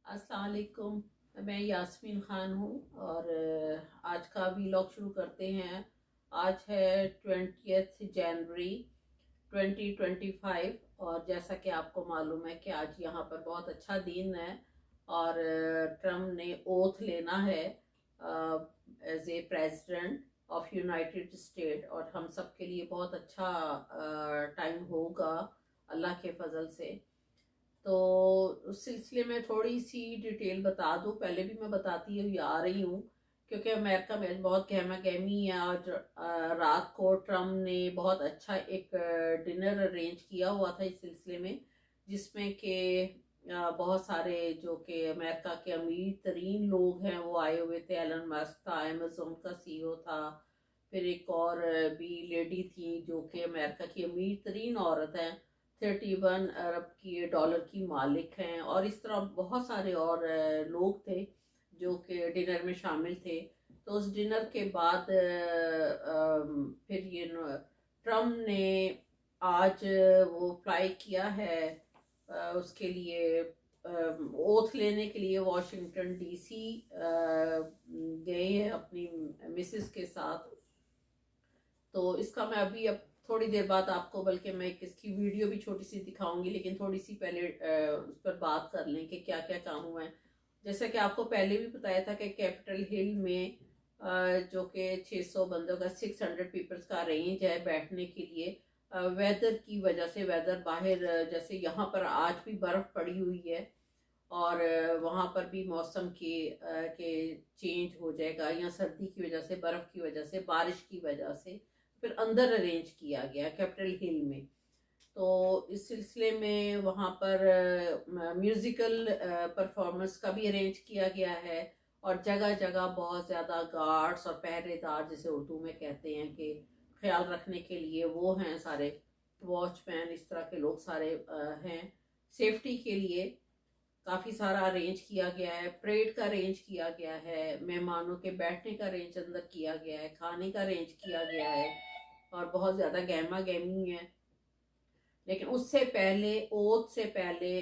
अस्सलाम वालेकुम। मैं यास्मीन ख़ान हूँ और आज का व्लॉग शुरू करते हैं। आज है 20 जनवरी 2025 और जैसा कि आपको मालूम है कि आज यहाँ पर बहुत अच्छा दिन है और ट्रम्प ने ओथ लेना है as a president of United State और हम सब के लिए बहुत अच्छा टाइम होगा अल्लाह के फजल से। तो उस सिलसिले में थोड़ी सी डिटेल बता दूं। पहले भी मैं बताती हुई आ रही हूँ क्योंकि अमेरिका में बहुत गहमा गहमी है। आज रात को ट्रम्प ने बहुत अच्छा एक डिनर अरेंज किया हुआ था इस सिलसिले में, जिसमें कि बहुत सारे जो कि अमेरिका के अमीर तरीन लोग हैं वो आए हुए थे। एलन मस्क था, अमेजोन का सीईओ था, फिर एक और भी लेडी थी जो कि अमेरिका की अमीर तरीन औरत है, 31 अरब की डॉलर की मालिक हैं, और इस तरह बहुत सारे और लोग थे जो कि डिनर में शामिल थे। तो उस डिनर के बाद फिर ये ट्रम्प ने आज वो फ्लाई किया है उसके लिए ओथ लेने के लिए वॉशिंगटन डीसी गए हैं अपनी मिसेस के साथ। तो इसका मैं अभी अब थोड़ी देर बाद आपको, बल्कि मैं इसकी वीडियो भी छोटी सी दिखाऊंगी, लेकिन थोड़ी सी पहले उस पर बात कर लें कि क्या क्या काम हुआ है। जैसा कि आपको पहले भी बताया था कि कैपिटल हिल में जो कि 600 बंदों का 600 पीपल्स का रेंज है बैठने के लिए। वेदर की वजह से, वेदर बाहर जैसे यहाँ पर आज भी बर्फ़ पड़ी हुई है और वहाँ पर भी मौसम के चेंज हो जाएगा, या सर्दी की वजह से, बर्फ़ की वजह से, बारिश की वजह से फिर अंदर अरेंज किया गया कैपिटल हिल में। तो इस सिलसिले में वहाँ पर म्यूज़िकल परफॉर्मेंस का भी अरेंज किया गया है और जगह जगह बहुत ज़्यादा गार्ड्स और पहरेदार, जिसे उर्दू में कहते हैं, कि ख्याल रखने के लिए वो हैं सारे वॉचमैन, इस तरह के लोग सारे हैं। सेफ्टी के लिए काफ़ी सारा अरेंज किया गया है, परेड का अरेंज किया गया है, मेहमानों के बैठने का अरेंज अंदर किया गया है, खाने का अरेंज किया गया है और बहुत ज़्यादा गहमा गहमी है। लेकिन उससे पहले, ओथ से पहले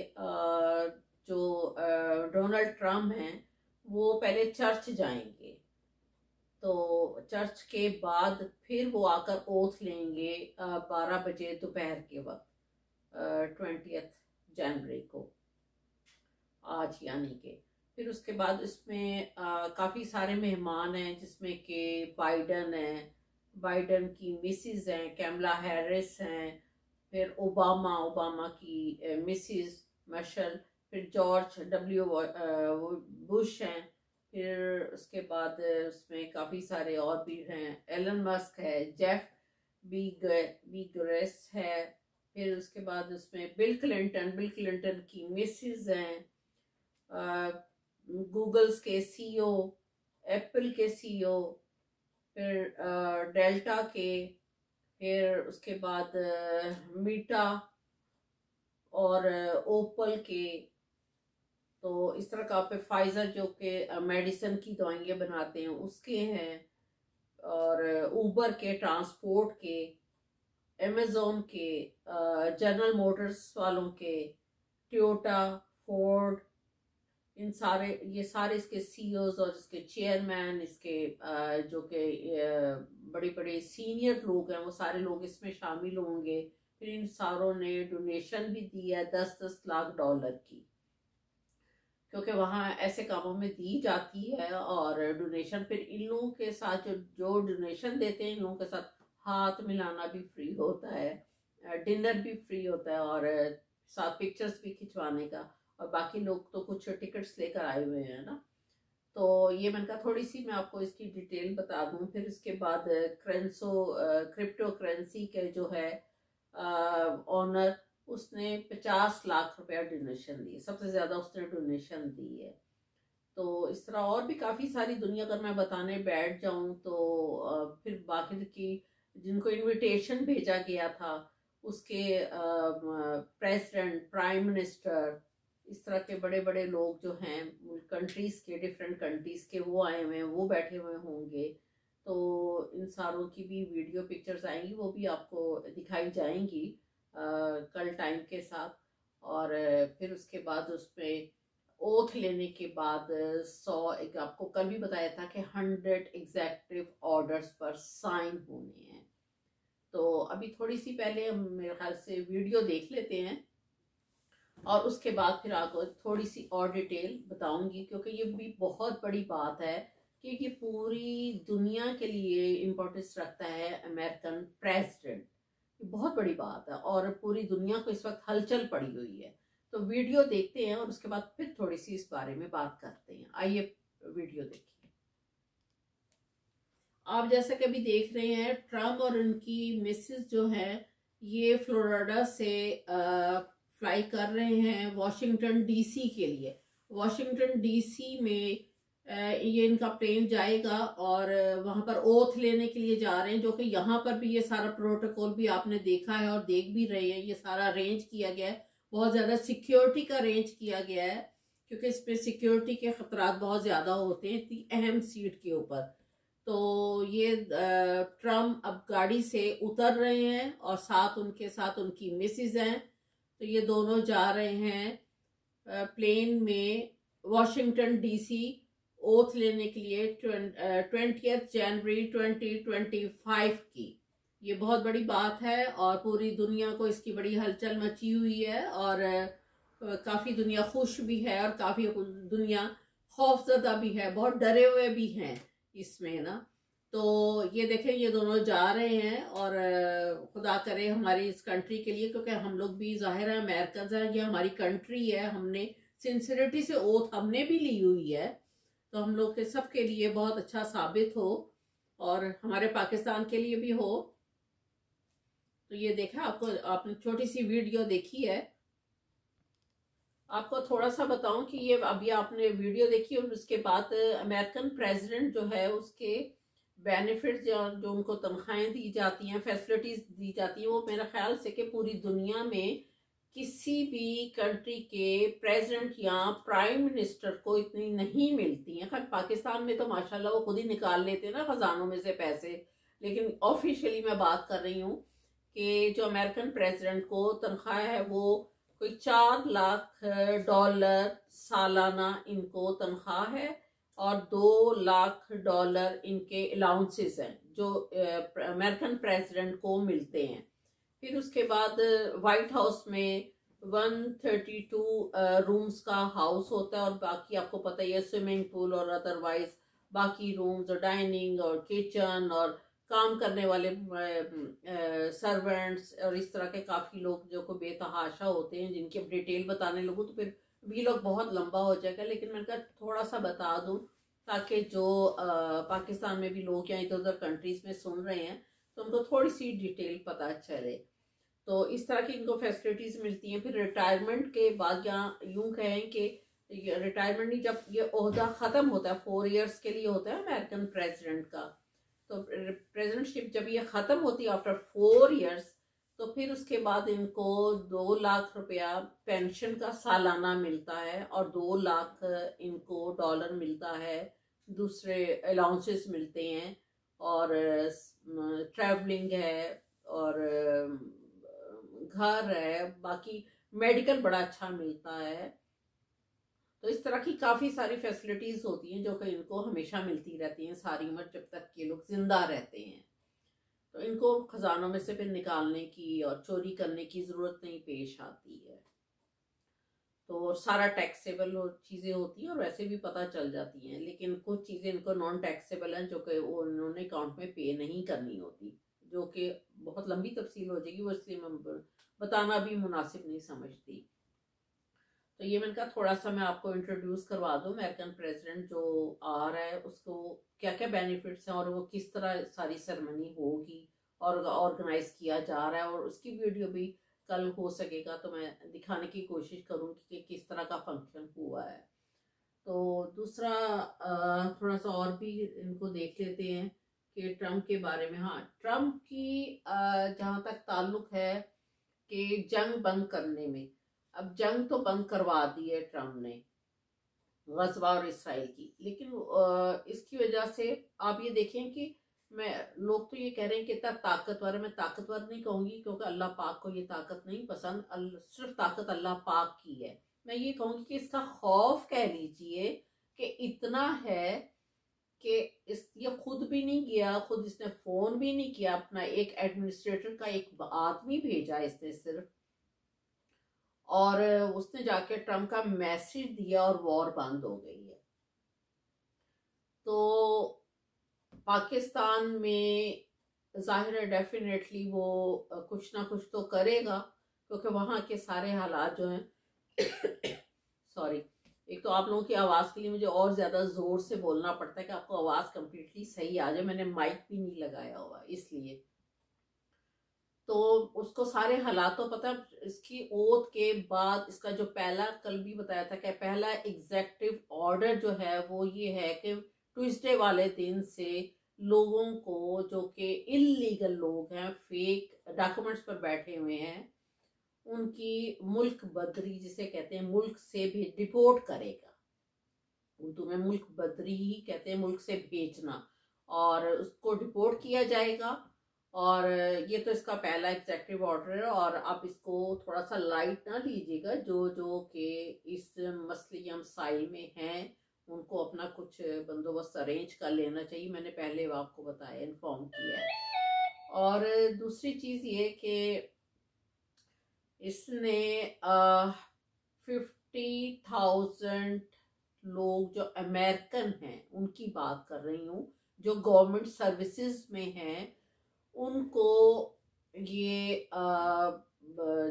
जो डोनाल्ड ट्रम्प हैं वो पहले चर्च जाएंगे। तो चर्च के बाद फिर वो आकर ओथ लेंगे 12 बजे दोपहर के वक्त, 20 जनवरी को, आज यानी कि। फिर उसके बाद इसमें काफ़ी सारे मेहमान हैं, जिसमें कि बाइडन है, बाइडन की मिसिज हैं, कैमला हैरिस हैं, फिर ओबामा की मिसिज मशल, फिर जॉर्ज डब्ल्यू बुश हैं, फिर उसके बाद उसमें काफ़ी सारे और भी हैं, एलन मस्क है, जेफ बीगरेस है, फिर उसके बाद उसमें बिल क्लिंटन की मिसिज हैं, गूगल्स के सीईओ, एप्पल के सीईओ, फिर डेल्टा के, फिर उसके बाद मीटा और ओपल के। तो इस तरह का, पे फाइजर जो कि मेडिसिन की दवाइयाँ बनाते हैं उसके हैं, और ऊबर के, ट्रांसपोर्ट के, अमेजोन के, जनरल मोटर्स वालों के, टोयोटा, फोर्ड, इन सारे, ये सारे इसके सीईओज और इसके चेयरमैन, इसके जो कि बड़े बड़े सीनियर लोग हैं, वो सारे लोग इसमें शामिल होंगे। फिर इन सारों ने डोनेशन भी दी है 10-10 लाख डॉलर की, क्योंकि वहाँ ऐसे कामों में दी जाती है। और डोनेशन फिर इन लोगों के साथ, जो डोनेशन देते हैं, इन लोगों के साथ हाथ मिलाना भी फ्री होता है, डिनर भी फ्री होता है, और साथ पिक्चर्स भी खिंचवाने का। और बाकी लोग तो कुछ टिकट्स लेकर आए हुए हैं ना। तो ये मैंने कहा थोड़ी सी मैं आपको इसकी डिटेल बता दूं। फिर इसके बाद क्रिप्टो करेंसी के जो है ऑनर, उसने 50 लाख रुपया डोनेशन दी, सबसे ज़्यादा उसने डोनेशन दी है। तो इस तरह और भी काफ़ी सारी दुनिया, अगर मैं बताने बैठ जाऊं तो फिर बाकी की जिनको इनविटेशन भेजा गया था उसके प्रेसिडेंट, प्राइम मिनिस्टर, इस तरह के बड़े बड़े लोग जो हैं कंट्रीज़ के, डिफरेंट कंट्रीज़ के, वो आए हुए हैं, वो बैठे हुए होंगे। तो इन सारों की भी वीडियो पिक्चर्स आएंगी, वो भी आपको दिखाई जाएंगी कल टाइम के साथ। और फिर उसके बाद उसमें ओथ लेने के बाद 100, एक आपको कल भी बताया था कि 100 एग्जेक्टिव ऑर्डर्स पर साइन होने हैं। तो अभी थोड़ी सी पहले हम मेरे ख्याल से वीडियो देख लेते हैं और उसके बाद फिर आपको थोड़ी सी और डिटेल बताऊंगी, क्योंकि ये भी बहुत बड़ी बात है कि ये पूरी दुनिया के लिए इम्पोर्टेंस रखता है अमेरिकन प्रेसिडेंट। ये बहुत बड़ी बात है और पूरी दुनिया को इस वक्त हलचल पड़ी हुई है। तो वीडियो देखते हैं और उसके बाद फिर थोड़ी सी इस बारे में बात करते हैं। आइए वीडियो देखिए। आप जैसा कि अभी देख रहे हैं, ट्रम्प और उनकी मिसेस जो है ये फ्लोरिडा से फ्लाई कर रहे हैं वॉशिंगटन डीसी के लिए। वॉशिंगटन डीसी में ये इनका प्लेन जाएगा और वहां पर ओथ लेने के लिए जा रहे हैं, जो कि यहाँ पर भी ये सारा प्रोटोकॉल भी आपने देखा है और देख भी रहे हैं। ये सारा अरेंज किया गया है, बहुत ज्यादा सिक्योरिटी का अरेंज किया गया है, क्योंकि इसमें सिक्योरिटी के खतरात बहुत ज्यादा होते हैं इतनी अहम सीट के ऊपर। तो ये ट्रम्प अब गाड़ी से उतर रहे हैं और उनके साथ उनकी मिसेज हैं। तो ये दोनों जा रहे हैं प्लेन में वॉशिंगटन डीसी ओथ लेने के लिए 20 जनवरी 2025 की। ये बहुत बड़ी बात है और पूरी दुनिया को इसकी बड़ी हलचल मची हुई है और काफी दुनिया खुश भी है और काफी दुनिया खौफजदा भी है, बहुत डरे हुए भी हैं इसमें ना। तो ये देखें, ये दोनों जा रहे हैं और खुदा करे हमारी इस कंट्री के लिए, क्योंकि हम लोग भी जाहिर है अमेरिकन हैं, ये हमारी कंट्री है, हमने सिंसियरिटी से ओथ हमने भी ली हुई है। तो हम लोग के सबके लिए बहुत अच्छा साबित हो और हमारे पाकिस्तान के लिए भी हो। तो ये देखा, आपने छोटी सी वीडियो देखी है। आपको थोड़ा सा बताऊं कि ये अभी आपने वीडियो देखी और उसके बाद अमेरिकन प्रेसिडेंट जो है उसके बेनिफिट जो उनको तनख्वाहें दी जाती हैं, फैसिलिटीज दी जाती हैं, वो मेरा ख्याल से कि पूरी दुनिया में किसी भी कंट्री के प्रेसिडेंट या प्राइम मिनिस्टर को इतनी नहीं मिलती हैं। खैर पाकिस्तान में तो माशाल्लाह वो खुद ही निकाल लेते हैं ना खजानों में से पैसे, लेकिन ऑफिशियली मैं बात कर रही हूँ कि जो अमेरिकन प्रेसिडेंट को तनख्वाह है वो कोई $4 लाख सालाना इनको तनख्वाह है और $2 लाख इनके अलाउंसेस हैं जो अमेरिकन प्रेसिडेंट को मिलते हैं। फिर उसके बाद व्हाइट हाउस में 132 रूम्स का हाउस होता है और बाकी आपको पता ही है स्विमिंग पूल और अदरवाइज बाकी रूम्स और डाइनिंग और किचन और काम करने वाले सर्वेंट्स और इस तरह के काफ़ी लोग जो को बेतहाशा होते हैं, जिनकी अब डिटेल बताने लगूँ तो फिर भी लोग बहुत लंबा हो जाएगा। लेकिन मैंने कहा थोड़ा सा बता दूं ताकि जो पाकिस्तान में भी लोग या इधर उधर कंट्रीज में सुन रहे हैं तो उनको थोड़ी सी डिटेल पता चले। तो इस तरह की इनको फैसिलिटीज मिलती हैं। फिर रिटायरमेंट के बाद या यूं कहें कि रिटायरमेंट नहीं, जब ये ओहदा ख़त्म होता है 4 इयर्स के लिए होता है अमेरिकन प्रेसिडेंट का, तो प्रेसिडेंटशिप जब ये ख़त्म होती है आफ्टर 4 इयर्स तो फिर उसके बाद इनको $2 लाख पेंशन का सालाना मिलता है और $2 लाख इनको डॉलर मिलता है, दूसरे अलाउंसेस मिलते हैं और ट्रैवलिंग है और घर है, बाकी मेडिकल बड़ा अच्छा मिलता है। तो इस तरह की काफ़ी सारी फैसिलिटीज़ होती हैं जो कि इनको हमेशा मिलती रहती हैं सारी उम्र जब तक ये लोग जिंदा रहते हैं। तो इनको खजानों में से फिर निकालने की और चोरी करने की ज़रूरत नहीं पेश आती है। तो सारा टैक्सेबल चीज़ें होती हैं और वैसे भी पता चल जाती हैं, लेकिन कुछ चीज़ें इनको नॉन टैक्सेबल हैं जो कि वो उन्होंने अकाउंट में पे नहीं करनी होती, जो कि बहुत लंबी तफसील हो जाएगी, वो इसलिए मैं बताना भी मुनासिब नहीं समझती। तो ये मैंने कहा थोड़ा सा मैं आपको इंट्रोड्यूस करवा दूं अमेरिकन प्रेसिडेंट जो आ रहा है उसको क्या क्या बेनिफिट्स हैं और वो किस तरह सारी सेरेमनी होगी और ऑर्गेनाइज किया जा रहा है, और उसकी वीडियो भी कल हो सकेगा तो मैं दिखाने की कोशिश करूंगी कि किस तरह का फंक्शन हुआ है। तो दूसरा थोड़ा सा और भी इनको देख लेते हैं कि ट्रम्प के बारे में। हाँ, ट्रम्प की जहाँ तक ताल्लुक है कि जंग बंद करने में, अब जंग तो बंद करवा दी है ट्रम्प ने गज़वा और इसराइल की, लेकिन इसकी वजह से आप ये देखें कि लोग तो ये कह रहे हैं कि इतना ताकतवर है। मैं ताकतवर नहीं कहूँगी क्योंकि अल्लाह पाक को ये ताकत नहीं पसंद, सिर्फ ताकत अल्लाह पाक की है। मैं ये कहूँगी कि इसका खौफ कह लीजिए कि इतना है कि ये खुद भी नहीं गया, खुद इसने फोन भी नहीं किया, अपना एक एडमिनिस्ट्रेटर का एक आदमी भेजा इसने सिर्फ, और उसने जाके ट्रम्प का मैसेज दिया और वॉर बंद हो गई है। तो पाकिस्तान में जाहिर है डेफिनेटली वो कुछ ना कुछ तो करेगा, क्योंकि वहाँ के सारे हालात जो हैं सॉरी, एक तो आप लोगों की आवाज़ के लिए मुझे और ज़्यादा ज़ोर से बोलना पड़ता है कि आपको आवाज़ कंप्लीटली सही आ जाए, मैंने माइक भी नहीं लगाया हुआ इसलिए। तो उसको सारे हालात तो पता है। इसकी ओथ के बाद इसका जो पहला, कल भी बताया था कि पहला एग्जेक्टिव ऑर्डर जो है वो ये है कि ट्यूसडे वाले दिन से लोगों को जो कि इलीगल लोग हैं, फेक डॉक्यूमेंट्स पर बैठे हुए हैं, उनकी मुल्क बदरी जिसे कहते हैं, मुल्क से भी डिपोर्ट करेगा। उर्दू में मुल्क बदरी ही कहते हैं, मुल्क से भेजना, और उसको डिपोर्ट किया जाएगा। और ये तो इसका पहला एग्जेक्टिव ऑर्डर है। और आप इसको थोड़ा सा लाइट ना लीजिएगा, जो जो कि इस मसले या मसाइल में हैं उनको अपना कुछ बंदोबस्त अरेंज कर लेना चाहिए। मैंने पहले आपको बताया, इन्फॉर्म किया है। और दूसरी चीज़ ये कि इसने 50,000 लोग जो अमेरिकन हैं उनकी बात कर रही हूँ, जो गवर्नमेंट सर्विसेज में हैं, उनको ये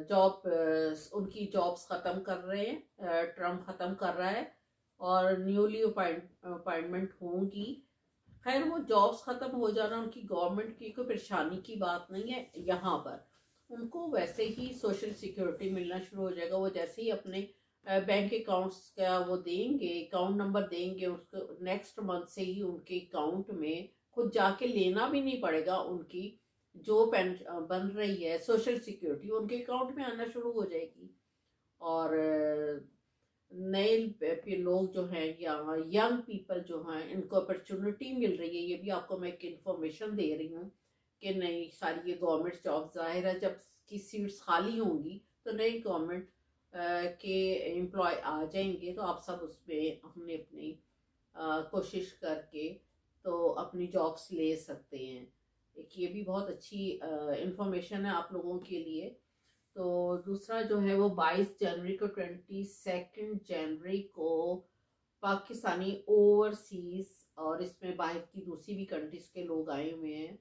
जॉब, उनकी जॉब्स ख़त्म कर रहे हैं, ट्रम्प ख़त्म कर रहा है, और न्यूली अपॉइंटमेंट होंगी। खैर वो जॉब्स ख़त्म हो जाना उनकी गवर्नमेंट की कोई परेशानी की बात नहीं है। यहाँ पर उनको वैसे ही सोशल सिक्योरिटी मिलना शुरू हो जाएगा। वो जैसे ही अपने बैंक अकाउंट्स का वो देंगे, अकाउंट नंबर देंगे, उसको नेक्स्ट मंथ से ही उनके अकाउंट में खुद जाके लेना भी नहीं पड़ेगा। उनकी जो पेंशन बन रही है सोशल सिक्योरिटी, उनके अकाउंट में आना शुरू हो जाएगी। और नए लोग जो हैं या यंग पीपल जो हैं, इनको अपॉर्चुनिटी मिल रही है। ये भी आपको मैं एक इन्फॉर्मेशन दे रही हूँ कि नई सारी ये गवर्नमेंट जॉब, जाहिर है जब की सीट्स खाली होंगी तो नई गवर्नमेंट के एम्प्लॉय आ जाएंगे, तो आप सब उसमें हमने अपनी कोशिश करके तो अपनी जॉब्स ले सकते हैं। एक ये भी बहुत अच्छी इंफॉर्मेशन है आप लोगों के लिए। तो दूसरा जो है वो 22 जनवरी को, 22 जनवरी को पाकिस्तानी ओवरसीज, और इसमें बाहर की दूसरी भी कंट्रीज के लोग आए हुए हैं,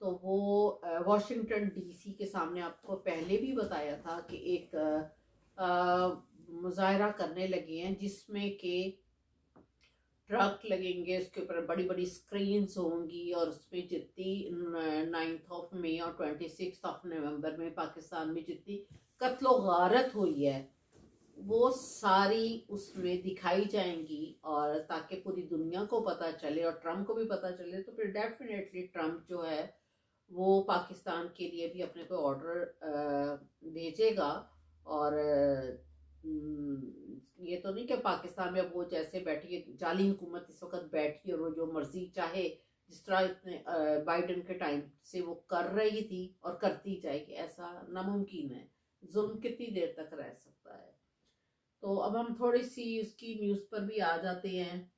तो वो वॉशिंगटन डीसी के सामने, आपको पहले भी बताया था कि एक मुजाहरा करने लगे हैं, जिसमें कि ट्रक लगेंगे, उसके ऊपर बड़ी बड़ी स्क्रीन्स होंगी, और उसमें जितनी 9 मई और 26 नवंबर में पाकिस्तान में जितनी कत्लो गारत हुई है वो सारी उसमें दिखाई जाएंगी, और ताकि पूरी दुनिया को पता चले और ट्रम्प को भी पता चले। तो फिर डेफिनेटली ट्रम्प जो है वो पाकिस्तान के लिए भी अपने को ऑर्डर भेजेगा। और ये तो नहीं कि पाकिस्तान में अब वो जैसे बैठी है जाली हुकूमत इस वक्त बैठी और वो जो मर्जी चाहे, जिस तरह इतने बाइडन के टाइम से वो कर रही थी और करती जाएगी, ऐसा नामुमकिन है। जुल्म कितनी देर तक रह सकता है। तो अब हम थोड़ी सी उसकी न्यूज़ पर भी आ जाते हैं।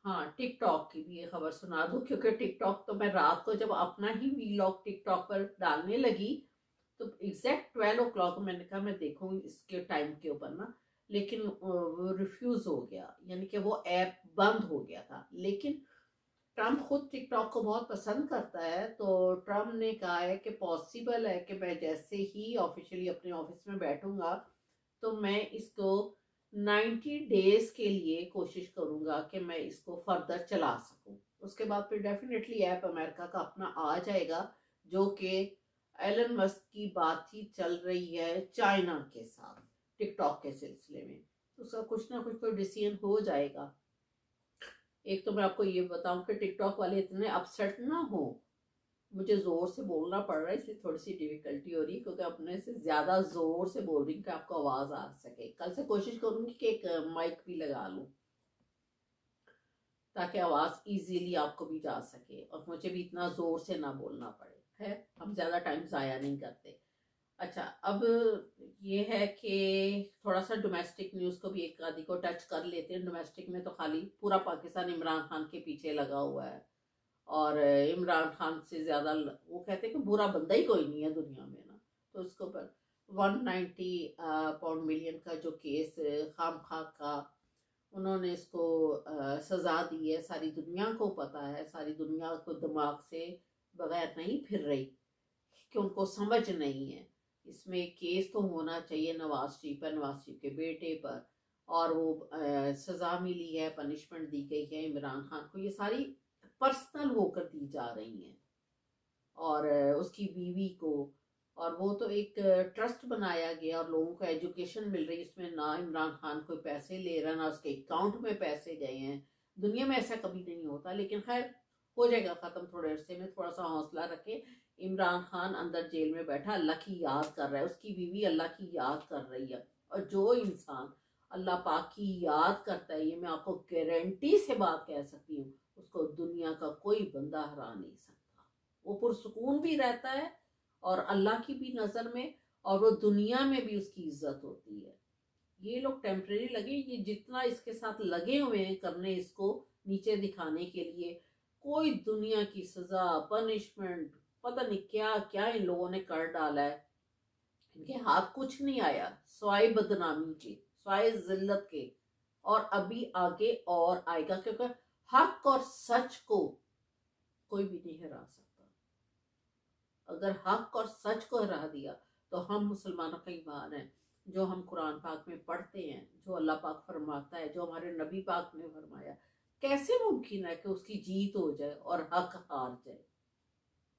हाँ, टिकटॉक की भी ये खबर सुना दूँ, क्योंकि टिकटॉक तो मैं रात को जब अपना ही वीलॉग टिकटॉक पर डालने लगी तो एग्जैक्ट 12 o'clock मैंने कहा मैं देखूँगी इसके टाइम के ऊपर ना, लेकिन वो रिफ्यूज़ हो गया, यानी कि वो ऐप बंद हो गया था। लेकिन ट्रम्प खुद टिकटॉक को बहुत पसंद करता है, तो ट्रम्प ने कहा है कि पॉसिबल है कि मैं जैसे ही ऑफिशियली अपने ऑफिस में बैठूंगा तो मैं इसको 90 डेज के लिए कोशिश करूंगा कि मैं इसको फर्दर चला सकूं। उसके बाद फिर डेफिनेटली ऐप अमेरिका का अपना आ जाएगा, जो कि एलन मस्क की बातचीत चल रही है चाइना के साथ टिकटॉक के सिलसिले में। तो उसका कुछ ना कुछ तो डिसीजन हो जाएगा। एक तो मैं आपको ये बताऊं कि टिकटॉक वाले इतने अपसेट ना हो, मुझे ज़ोर से बोलना पड़ रहा है इसलिए थोड़ी सी डिफिकल्टी हो रही है, क्योंकि अपने से ज़्यादा ज़ोर से बोल रही हूँ कि आपको आवाज़ आ सके। कल से कोशिश करूँगी कि एक माइक भी लगा लूँ ताकि आवाज़ इजीली आपको भी जा सके और मुझे भी इतना ज़ोर से ना बोलना पड़े। है, हम ज़्यादा टाइम ज़ाया नहीं करते। अच्छा, अब ये है कि थोड़ा सा डोमेस्टिक न्यूज़ को भी एक आधी को टच कर लेते हैं। डोमेस्टिक में तो खाली पूरा पाकिस्तान इमरान खान के पीछे लगा हुआ है, और इमरान खान से ज़्यादा वो कहते हैं कि बुरा बंदा ही कोई नहीं है दुनिया में ना। तो उसके ऊपर 190 मिलियन का जो केस खाम खा का उन्होंने इसको सज़ा दी है। सारी दुनिया को पता है, सारी दुनिया को दिमाग से बगैर नहीं फिर रही कि उनको समझ नहीं है। इसमें केस तो होना चाहिए नवाज शरीफ पर, नवाज शरीफ के बेटे पर, और वो सज़ा मिली है, पनिशमेंट दी गई है इमरान खान को। ये सारी पर्सनल होकर दी जा रही हैं, और उसकी बीवी को। और वो तो एक ट्रस्ट बनाया गया और लोगों को एजुकेशन मिल रही है। इसमें ना इमरान खान कोई पैसे ले रहा, ना उसके अकाउंट में पैसे गए हैं। दुनिया में ऐसा कभी नहीं होता, लेकिन खैर हो जाएगा ख़त्म थोड़े अरसे में। थोड़ा सा हौसला रखे। इमरान खान अंदर जेल में बैठा अल्लाह की याद कर रहा है, उसकी बीवी अल्लाह की याद कर रही है। और जो इंसान अल्लाह पाक की याद करता है, ये मैं आपको गारंटी से बात कह सकती हूँ, उसको दुनिया का कोई बंदा हरा नहीं सकता। वो पुरसुकून भी रहता है और अल्लाह की भी नज़र में, और वो दुनिया में भी उसकी इज्जत होती है। ये लोग टेम्परेरी लगे, ये जितना इसके साथ लगे हुए हैं करने, इसको नीचे दिखाने के लिए, कोई दुनिया की सजा पनिशमेंट पता नहीं क्या क्या इन लोगों ने कर डाला है। इनके हाथ कुछ नहीं आया स्वाय बदनामी के, स्वाय जिल्लत के, और अभी आगे और आएगा, क्योंकि हक और सच को कोई भी नहीं हरा सकता। अगर हक और सच को हरा दिया तो हम मुसलमानों का ईमान है, जो हम कुरान पाक में पढ़ते हैं, जो अल्लाह पाक फरमाता है, जो हमारे नबी पाक ने फरमाया, कैसे मुमकिन है कि उसकी जीत हो जाए और हक हार जाए।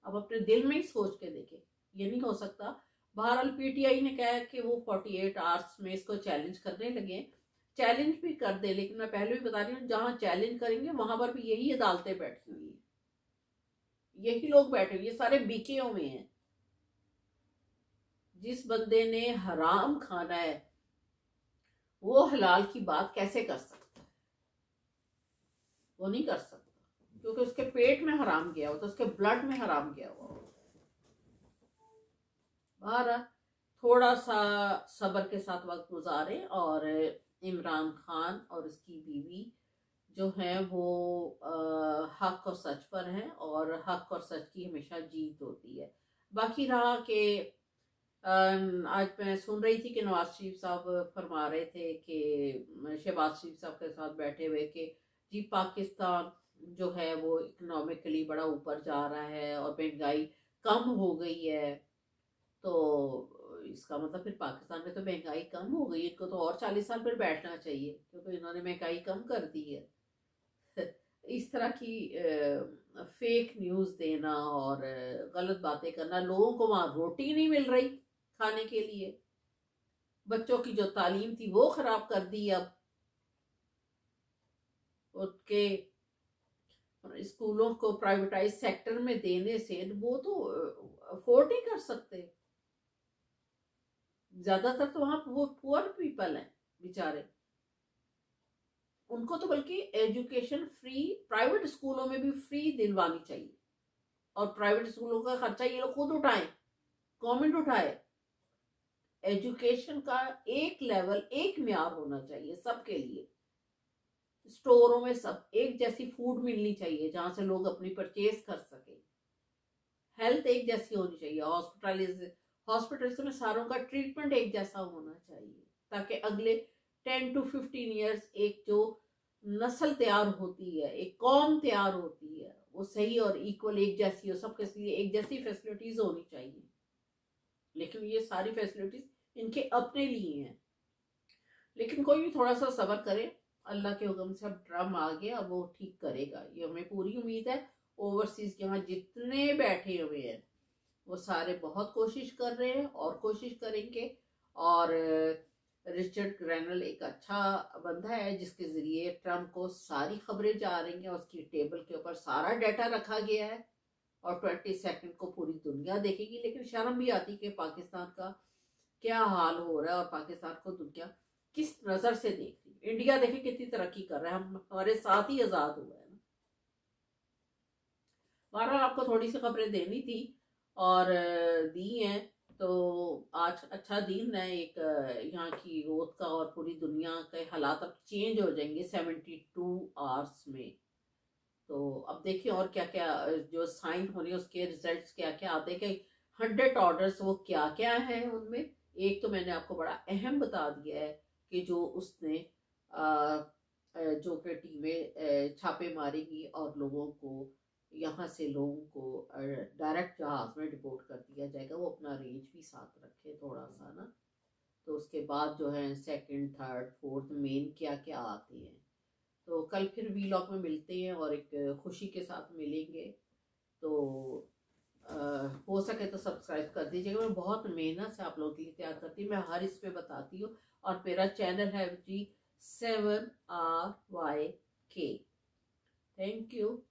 अब अपने दिल में ही सोच के देखें, ये नहीं हो सकता। बहरहाल पीटीआई ने कहा कि वो 48 आवर्स में इसको चैलेंज करने लगे। चैलेंज भी कर दे, लेकिन मैं पहले भी बता रही हूँ, जहां चैलेंज करेंगे वहां पर भी यही अदालतें बैठी हुई है, यही लोग बैठे हुए, ये सारे बीके हुए हैं। जिस बंदे ने हराम खाना है वो हलाल की बात कैसे कर सकता है? वो नहीं कर सकता, क्योंकि उसके पेट में हराम गया हो, तो उसके ब्लड में हराम गया हुआ हो। बाहर थोड़ा सा सब्र के साथ वक्त गुजारे, और इमरान खान और उसकी बीवी जो है वो हक और सच पर हैं, और हक और सच की हमेशा जीत होती है। बाकी रहा कि आज मैं सुन रही थी कि नवाज शरीफ साहब फरमा रहे थे कि शहबाज शरीफ साहब के साथ बैठे हुए कि जी पाकिस्तान जो है वो इकोनॉमिकली बड़ा ऊपर जा रहा है और महंगाई कम हो गई है। तो इसका मतलब फिर पाकिस्तान में तो महंगाई कम हो गई, इनको तो और 40 साल फिर बैठना चाहिए, क्योंकि इन्होंने महंगाई कम कर दी है। इस तरह की फेक न्यूज़ देना और गलत बातें करना, लोगों को वहाँ रोटी नहीं मिल रही खाने के लिए, बच्चों की जो तालीम थी वो खराब कर दी। अब उसके स्कूलों को प्राइवेटाइज सेक्टर में देने से वो तो अफोर्ड नहीं कर सकते। ज्यादातर तो वहां वो पुअर पीपल हैं बेचारे, उनको तो बल्कि एजुकेशन फ्री प्राइवेट स्कूलों में भी फ्री दिलवानी चाहिए, और प्राइवेट स्कूलों का खर्चा ये लोग खुद उठाएं, गवर्नमेंट उठाए। एजुकेशन का एक लेवल, एक म्यार होना चाहिए सबके लिए। स्टोरों में सब एक जैसी फूड मिलनी चाहिए, जहां से लोग अपनी परचेज कर सके। हेल्थ एक जैसी होनी चाहिए, हॉस्पिटल्स में सारों का ट्रीटमेंट एक जैसा होना चाहिए, ताकि अगले 10 to 15 ईयर्स एक जो नस्ल तैयार होती है, एक कौम तैयार होती है, वो सही और इक्वल एक जैसी हो, सबके लिए एक जैसी फैसिलिटीज होनी चाहिए। लेकिन ये सारी फैसिलिटीज इनके अपने लिए हैं। लेकिन कोई भी थोड़ा सा सब्र करे, अल्लाह के हुक्म से अब ड्रम आ गया, अब वो ठीक करेगा, ये हमें पूरी उम्मीद है। ओवरसीज यहाँ जितने बैठे हुए हैं वो सारे बहुत कोशिश कर रहे हैं और कोशिश करेंगे। और रिचर्ड ग्रैनल एक अच्छा बंदा है जिसके जरिए ट्रम्प को सारी खबरें जा रही हैं, उसकी टेबल के ऊपर सारा डाटा रखा गया है, और 22 को पूरी दुनिया देखेगी। लेकिन शर्म भी आती कि पाकिस्तान का क्या हाल हो रहा है, और पाकिस्तान को दुनिया किस नजर से देख रही है। इंडिया देखे कितनी तरक्की कर रहा है, हम हमारे साथ ही आजाद हुआ है ना। बहरहाल आपको थोड़ी सी खबरें देनी थी और दी हैं। तो आज अच्छा दिन है, एक यहाँ की ग्रोथ का, और पूरी दुनिया के हालात अब चेंज हो जाएंगे 72 आवर्स में। तो अब देखिए और क्या क्या जो साइन होने उसके रिजल्ट्स क्या क्या आते हैं, कि 100 ऑर्डर्स वो क्या क्या है उनमें। एक तो मैंने आपको बड़ा अहम बता दिया है कि जो उसने जो कि टीमें छापे मारेगी और लोगों को यहाँ से लोगों को डायरेक्ट जहाज में डिपोर्ट कर दिया जाएगा। वो अपना रेंज भी साथ रखे थोड़ा सा ना। तो उसके बाद जो है सेकंड थर्ड फोर्थ मेन क्या क्या आते हैं। तो कल फिर वीलॉग में मिलते हैं और एक खुशी के साथ मिलेंगे। तो हो सके तो सब्सक्राइब कर दीजिएगा। मैं बहुत मेहनत से आप लोगों के लिए तैयार करती हूँ, मैं हर इस पे बताती हूँ। और मेरा चैनल है जी 7RYK। Thank you.